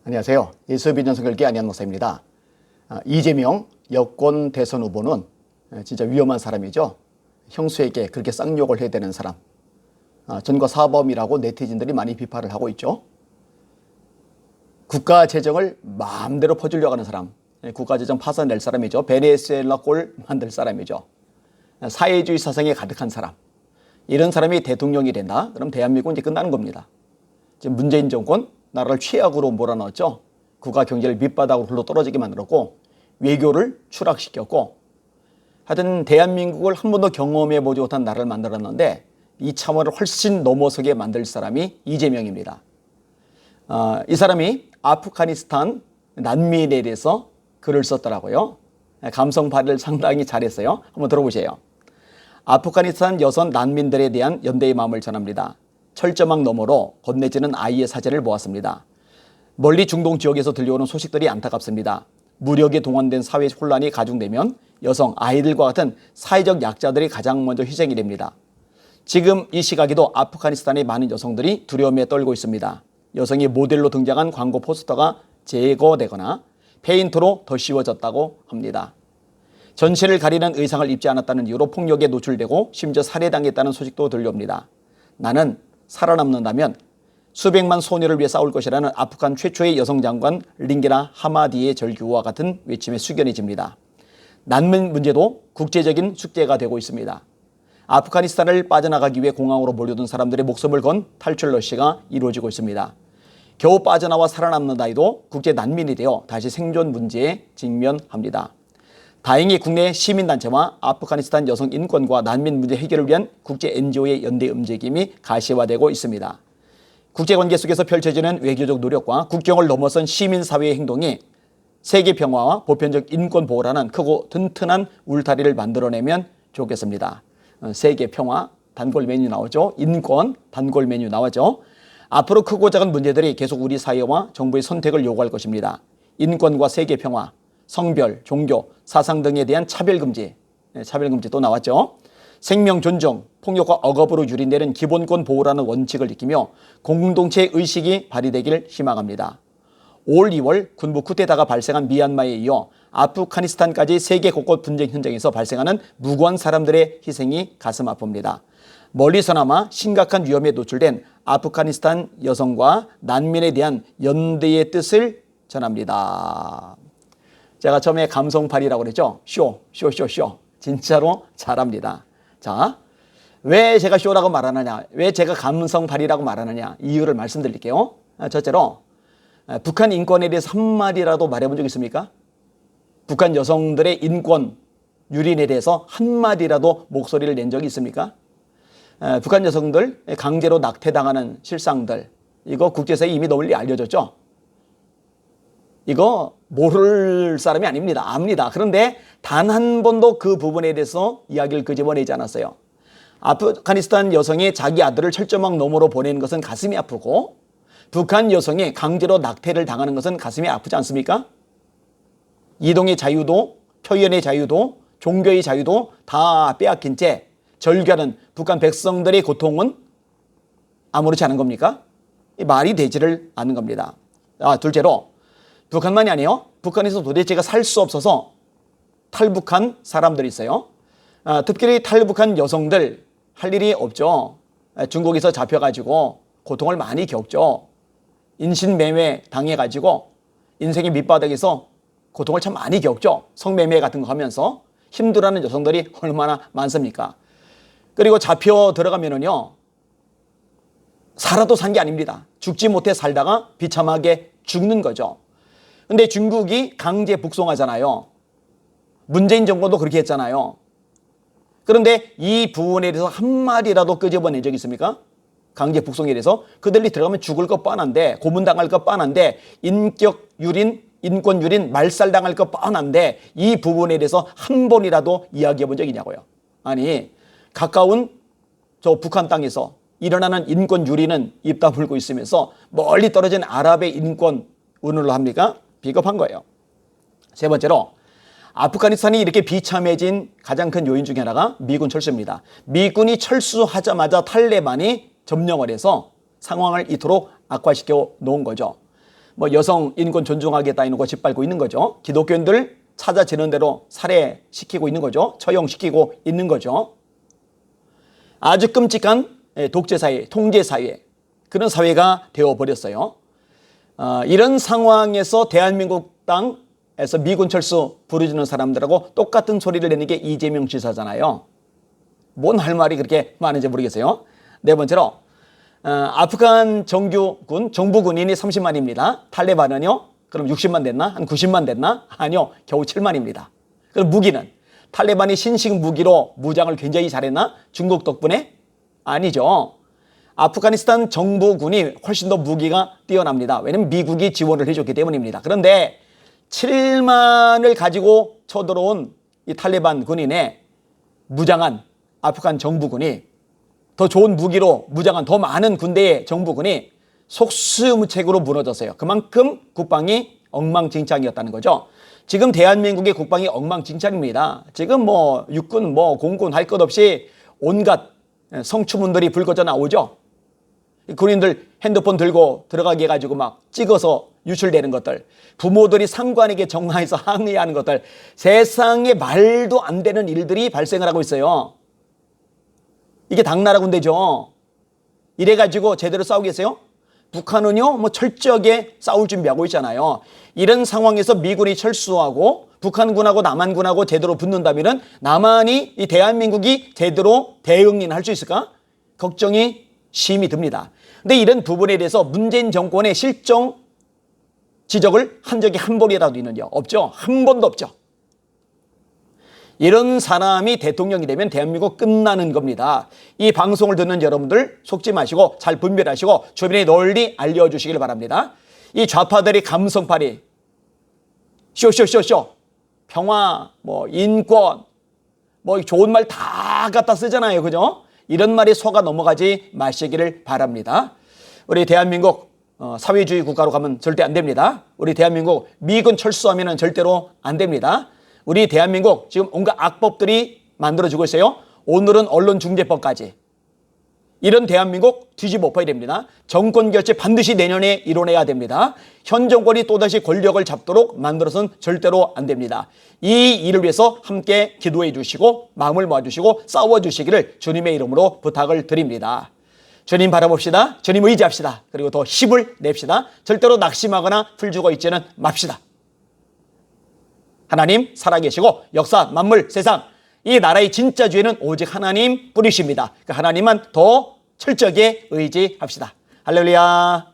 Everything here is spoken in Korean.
안녕하세요. 예수비전 선결기 안현 목사입니다. 이재명 여권 대선 후보는 진짜 위험한 사람이죠. 형수에게 그렇게 쌍욕을 해야 되는 사람. 전과 사범이라고 네티즌들이 많이 비판을 하고 있죠. 국가 재정을 마음대로 퍼주려고 하는 사람. 국가 재정 파산낼 사람이죠. 베네수엘라 꼴 만들 사람이죠. 사회주의 사상에 가득한 사람. 이런 사람이 대통령이 된다? 그럼 대한민국은 이제 끝나는 겁니다. 지금 문재인 정권 나라를 최악으로 몰아넣었죠. 국가 경제를 밑바닥으로 굴러 떨어지게 만들었고 외교를 추락시켰고 하여튼 대한민국을 한 번도 경험해 보지 못한 나라를 만들었는데 이 차원을 훨씬 넘어서게 만들 사람이 이재명입니다. 이 사람이 아프가니스탄 난민에 대해서 글을 썼더라고요. 감성 발휘를 상당히 잘했어요. 한번 들어보세요. 아프가니스탄 여성 난민들에 대한 연대의 마음을 전합니다. 철조망 너머로 건네지는 아이의 사진을 보았습니다. 멀리 중동 지역에서 들려오는 소식들이 안타깝습니다. 무력에 동원된 사회 혼란이 가중되면 여성, 아이들과 같은 사회적 약자들이 가장 먼저 희생이 됩니다. 지금 이 시각에도 아프가니스탄의 많은 여성들이 두려움에 떨고 있습니다. 여성이 모델로 등장한 광고 포스터가 제거되거나 페인트로 더 씌워졌다고 합니다. 전신을 가리는 의상을 입지 않았다는 이유로 폭력에 노출되고 심지어 살해당했다는 소식도 들려옵니다. 나는 살아남는다면 수백만 소녀를 위해 싸울 것이라는 아프간 최초의 여성 장관 링게나 하마디의 절규와 같은 외침에 숙연해집니다. 난민 문제도 국제적인 숙제가 되고 있습니다. 아프가니스탄을 빠져나가기 위해 공항으로 몰려든 사람들의 목숨을 건 탈출 러시가 이루어지고 있습니다. 겨우 빠져나와 살아남는 아이도 국제 난민이 되어 다시 생존 문제에 직면합니다. 다행히 국내 시민단체와 아프가니스탄 여성 인권과 난민 문제 해결을 위한 국제 NGO의 연대 움직임이 가시화되고 있습니다. 국제관계 속에서 펼쳐지는 외교적 노력과 국경을 넘어선 시민사회의 행동이 세계 평화와 보편적 인권 보호라는 크고 튼튼한 울타리를 만들어내면 좋겠습니다. 세계 평화 단골 메뉴 나오죠. 인권 단골 메뉴 나오죠. 앞으로 크고 작은 문제들이 계속 우리 사회와 정부의 선택을 요구할 것입니다. 인권과 세계 평화, 성별, 종교, 사상 등에 대한 차별금지 또 나왔죠. 생명 존중, 폭력과 억압으로 유린되는 기본권 보호라는 원칙을 지키며 공동체 의식이 발휘되길 희망합니다. 올 2월 군부 쿠데타가 발생한 미얀마에 이어 아프가니스탄까지 세계 곳곳 분쟁 현장에서 발생하는 무고한 사람들의 희생이 가슴 아픕니다. 멀리서나마 심각한 위험에 노출된 아프가니스탄 여성과 난민에 대한 연대의 뜻을 전합니다. 제가 처음에 감성팔이라고 그랬죠. 쇼. 진짜로 잘합니다. 자, 왜 제가 쇼라고 말하느냐, 왜 제가 감성팔이라고 말하느냐 이유를 말씀드릴게요. 첫째로 북한 인권에 대해서 한마디라도 말해본 적 있습니까? 북한 여성들의 인권 유린에 대해서 한마디라도 목소리를 낸 적이 있습니까? 북한 여성들 강제로 낙태당하는 실상들, 이거 국제사회에 이미 널리 알려졌죠. 이거 모를 사람이 아닙니다. 압니다. 그런데 단 한 번도 그 부분에 대해서 이야기를 끄집어내지 않았어요. 아프가니스탄 여성이 자기 아들을 철조망 너머로 보내는 것은 가슴이 아프고 북한 여성이 강제로 낙태를 당하는 것은 가슴이 아프지 않습니까? 이동의 자유도 표현의 자유도 종교의 자유도 다 빼앗긴 채 절규하는 북한 백성들의 고통은 아무렇지 않은 겁니까? 말이 되지를 않는 겁니다. 둘째로 북한만이 아니에요. 북한에서 도대체가 살 수 없어서 탈북한 사람들이 있어요. 특별히 탈북한 여성들 할 일이 없죠. 중국에서 잡혀가지고 고통을 많이 겪죠. 인신매매 당해가지고 인생의 밑바닥에서 고통을 참 많이 겪죠. 성매매 같은 거 하면서 힘들어하는 여성들이 얼마나 많습니까? 그리고 잡혀 들어가면은요, 살아도 산 게 아닙니다. 죽지 못해 살다가 비참하게 죽는 거죠. 근데 중국이 강제 북송하잖아요. 문재인 정권도 그렇게 했잖아요. 그런데 이 부분에 대해서 한마디라도 끄집어낸 적이 있습니까? 강제 북송에 대해서 그들이 들어가면 죽을 것 뻔한데, 고문당할 것 뻔한데, 인격 유린, 인권 유린, 말살당할 것 뻔한데 이 부분에 대해서 한 번이라도 이야기해 본 적이 있냐고요. 아니, 가까운 저 북한 땅에서 일어나는 인권 유린은 입 다물고 있으면서 멀리 떨어진 아랍의 인권 운운을 합니까? 비겁한 거예요. 세 번째로 아프가니스탄이 이렇게 비참해진 가장 큰 요인 중에 하나가 미군 철수입니다. 미군이 철수하자마자 탈레반이 점령을 해서 상황을 이토록 악화시켜 놓은 거죠. 뭐 여성 인권 존중하겠다 이런 거 짓밟고 있는 거죠. 기독교인들 찾아지는 대로 살해시키고 있는 거죠. 처형시키고 있는 거죠. 아주 끔찍한 독재사회, 통제사회, 그런 사회가 되어버렸어요. 이런 상황에서 대한민국 땅에서 미군 철수 부르짖는 사람들하고 똑같은 소리를 내는 게 이재명 지사잖아요. 뭔 할 말이 그렇게 많은지 모르겠어요. 네 번째로 아프간 정규군, 정부 군인이 30만입니다. 탈레반은요? 그럼 60만 됐나? 한 90만 됐나? 아니요. 겨우 7만입니다. 그럼 무기는? 탈레반이 신식 무기로 무장을 굉장히 잘했나? 중국 덕분에? 아니죠. 아프가니스탄 정부군이 훨씬 더 무기가 뛰어납니다. 왜냐하면 미국이 지원을 해줬기 때문입니다. 그런데 7만을 가지고 쳐들어온 이 탈레반 군인의 무장한 아프간 정부군이 더 좋은 무기로 무장한 더 많은 군대의 정부군이 속수무책으로 무너졌어요. 그만큼 국방이 엉망진창이었다는 거죠. 지금 대한민국의 국방이 엉망진창입니다. 지금 뭐 육군, 뭐 공군 할 것 없이 온갖 성추문들이 불거져 나오죠. 군인들 핸드폰 들고 들어가게 해가지고 막 찍어서 유출되는 것들, 부모들이 상관에게 전화해서 항의하는 것들, 세상에 말도 안 되는 일들이 발생을 하고 있어요. 이게 당나라 군대죠. 이래가지고 제대로 싸우겠어요? 북한은요, 뭐 철저하게 싸울 준비하고 있잖아요. 이런 상황에서 미군이 철수하고 북한군하고 남한군하고 제대로 붙는다면은 남한이 이 대한민국이 제대로 대응이나 할 수 있을까? 걱정이 심히 듭니다. 근데 이런 부분에 대해서 문재인 정권의 실정 지적을 한 적이 한 번이라도 있는요? 없죠. 한 번도 없죠. 이런 사람이 대통령이 되면 대한민국 끝나는 겁니다. 이 방송을 듣는 여러분들 속지 마시고 잘 분별하시고 주변에 널리 알려주시길 바랍니다. 이 좌파들이 감성팔이 쇼쇼쇼쇼 평화, 뭐 인권, 뭐 좋은 말 다 갖다 쓰잖아요. 그죠? 이런 말이 속아 넘어가지 마시기를 바랍니다. 우리 대한민국 사회주의 국가로 가면 절대 안 됩니다. 우리 대한민국 미군 철수하면 절대로 안 됩니다. 우리 대한민국 지금 온갖 악법들이 만들어지고 있어요. 오늘은 언론중재법까지. 이런 대한민국 뒤집어 엎어야 됩니다. 정권 교체 반드시 내년에 이뤄내야 됩니다. 현 정권이 또다시 권력을 잡도록 만들어서는 절대로 안 됩니다. 이 일을 위해서 함께 기도해 주시고 마음을 모아주시고 싸워주시기를 주님의 이름으로 부탁을 드립니다. 주님 바라봅시다. 주님 의지합시다. 그리고 더 힘을 냅시다. 절대로 낙심하거나 풀죽어 있지는 맙시다. 하나님 살아계시고 역사, 만물, 세상 이 나라의 진짜 주인은 오직 하나님 뿐이십니다. 그 하나님만 더 철저하게 의지합시다. 할렐루야.